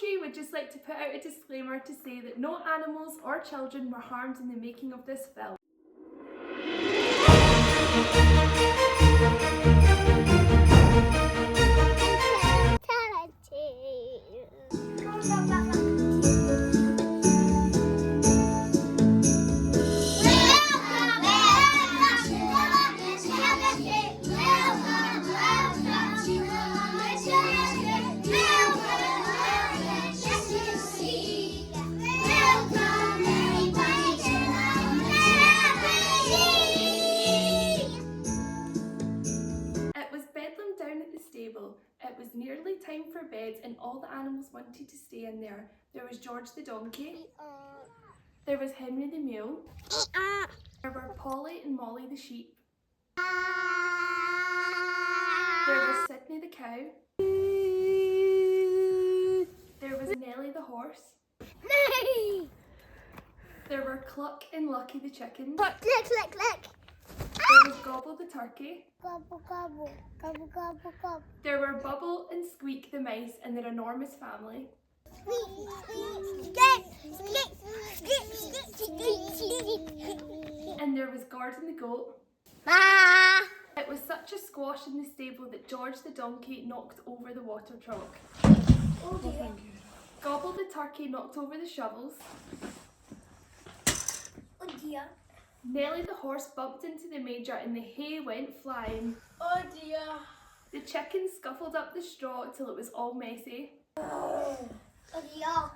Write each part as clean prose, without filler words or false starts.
Tree would just like to put out a disclaimer to say that no animals or children were harmed in the making of this film. It was nearly time for bed and all the animals wanted to stay in there. There was George the donkey, there was Henry the mule, there were Polly and Molly the sheep, there was Sydney the cow, there was Nellie the horse, there were Cluck and Lucky the chickens, there was Gobble the turkey, Gobble, gobble, gobble, gobble, gobble. There were Bubble and Squeak the mice and their enormous family. And there was Gordon the goat. It was such a squash in the stable that George the donkey knocked over the water trough. Oh dear. Gobble the turkey knocked over the shovels. Oh dear. Nellie the horse bumped into the manger and the hay went flying. Oh dear. The chickens scuffled up the straw till it was all messy. Oh dear.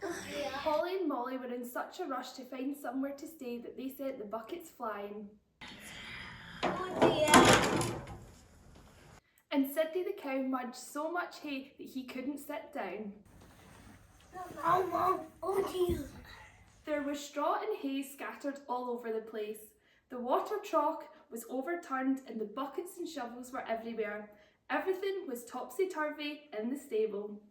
Oh dear. Polly and Molly were in such a rush to find somewhere to stay that they sent the buckets flying. Oh dear. And Sydney the cow munched so much hay that he couldn't sit down. Oh dear. There was straw and hay scattered all over the place. The water trough was overturned and the buckets and shovels were everywhere. Everything was topsy-turvy in the stable.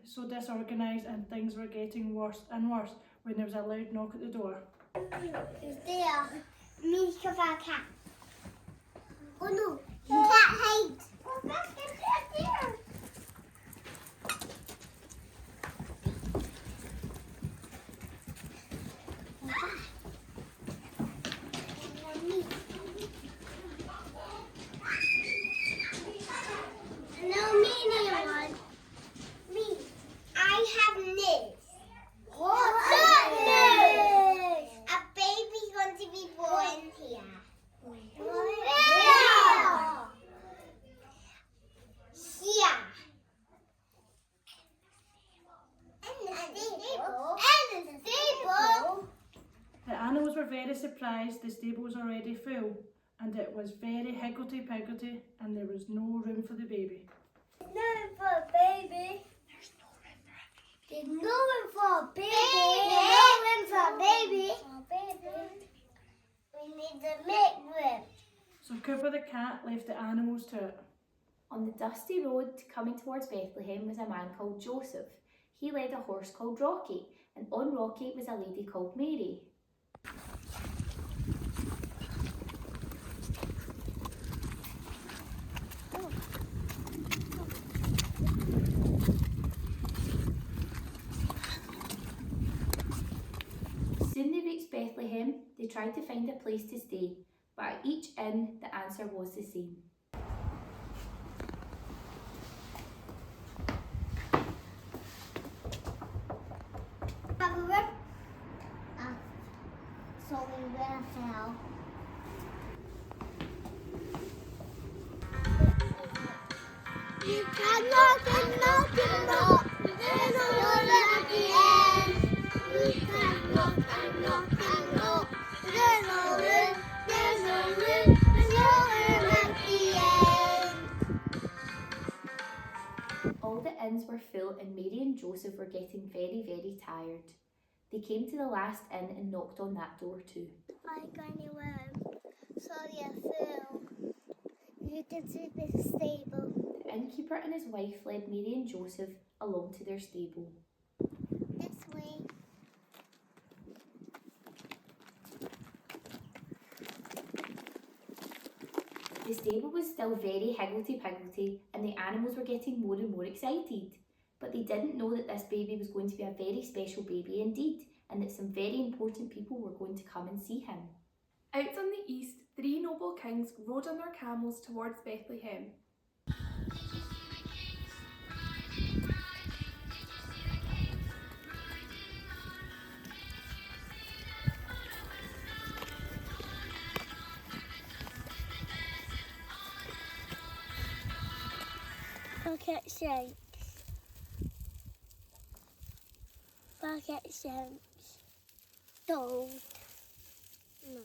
So disorganised and things were getting worse and worse when there was a loud knock at the door. Is there? Me of our cat. Oh no, you can't hide. Oh, that's there. No, me anyone. Me. I have news. What's news? A baby's going to be born here. Where? Here. In the stable. In the stable. The animals were very surprised. The stable was already full and it was very higgledy-piggledy and there was no room for the baby. No room for a baby. There's no room for a baby. There's no room for a baby. We need to make room. So Cooper the cat left the animals to it. On the dusty road coming towards Bethlehem was a man called Joseph. He led a horse called Rocky, and on Rocky was a lady called Mary. Soon they reached Bethlehem. They tried to find a place to stay, but at each inn the answer was the same. Have a room? So we will tell. You can knock and knock and knock. There's no room at the end. You can knock and knock and knock. There's no room. There's no room. There's no room at the end. All the inns were full and Mary and Joseph were getting very, very tired. They came to the last inn and knocked on that door too. I got a worm. Sorry, I fell. You can see the stable. The innkeeper and his wife led Mary and Joseph along to their stable. This way. The stable was still very higgledy-piggledy and the animals were getting more and more excited. But they didn't know that this baby was going to be a very special baby indeed, and that some very important people were going to come and see him. Out on the east, 3 noble kings rode on their camels towards Bethlehem. Bucket shanks. Bucket shanks. Don't. No.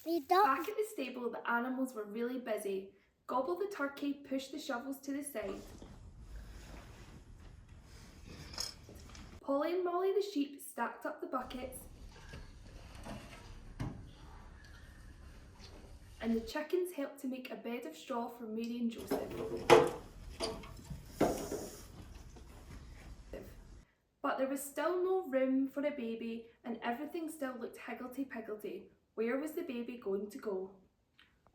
We don't. Back at the stable, the animals were really busy. Gobble the turkey pushed the shovels to the side. Polly and Molly the sheep stacked up the buckets. And the chickens helped to make a bed of straw for Mary and Joseph. But there was still no room for a baby and everything still looked higgledy-piggledy. Where was the baby going to go?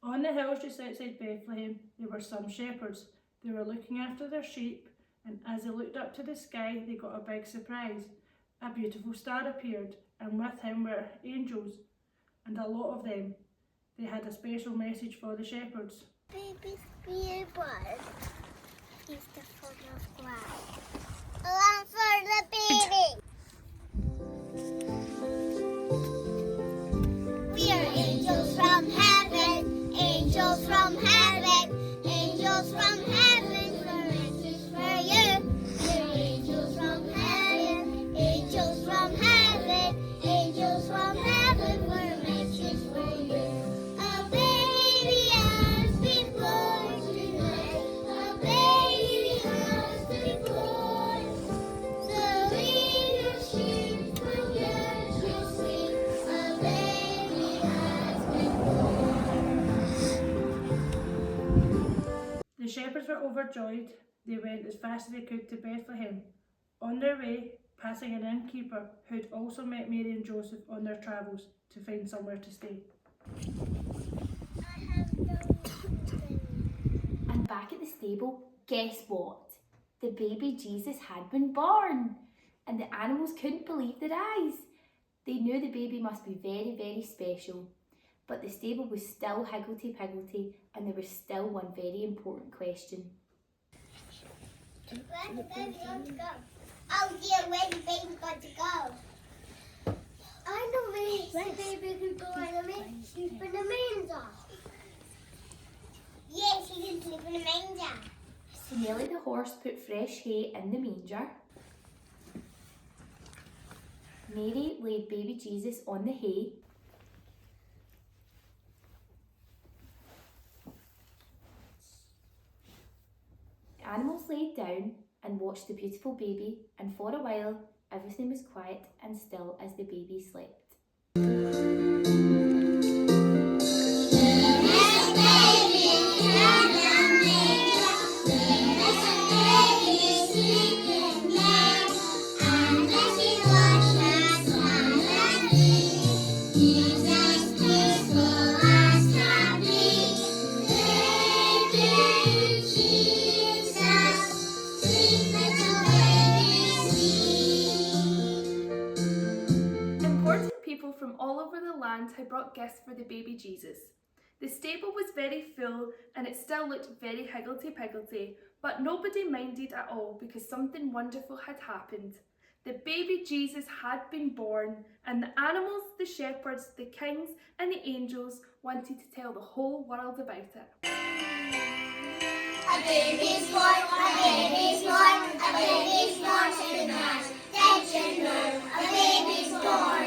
On the hills just outside Bethlehem, there were some shepherds. They were looking after their sheep, and as they looked up to the sky, they got a big surprise. A beautiful star appeared, and with him were angels, and a lot of them. They had a special message for the shepherds. Baby's beer bird. He's the full of grass. Alarm for the baby. We are angels from heaven. Angels from heaven. Angels from heaven. For message for you. We're angels from heaven. Angels from heaven. Angels from heaven. For message for you. A baby has been born tonight. A baby has been born. So leave your sheep when you sleep. A baby has been born. The shepherds were overjoyed. They went as fast as they could to Bethlehem. On their way, passing an innkeeper who'd also met Mary and Joseph on their travels to find somewhere to stay. I have no idea. And back at the stable, guess what? The baby Jesus had been born, and the animals couldn't believe their eyes. They knew the baby must be very, very special, but the stable was still higgledy-piggledy, and there was still one very important question. Where's the baby got to go? Oh dear, where's the baby got to go? I know where the baby could go and sleep in the manger. Yes, he can sleep in the manger. So Nellie the horse put fresh hay in the manger. Mary laid baby Jesus on the hay. The animals laid down and watched the beautiful baby, and for a while everything was quiet and still as the baby slept. Important people from all over the land had brought gifts for the baby Jesus. The stable was very full and it still looked very higgledy-piggledy, but nobody minded at all because something wonderful had happened. The baby Jesus had been born, and the animals, the shepherds, the kings and the angels wanted to tell the whole world about it. A baby's born, a baby's born, a baby's born tonight. Did you know a baby's born?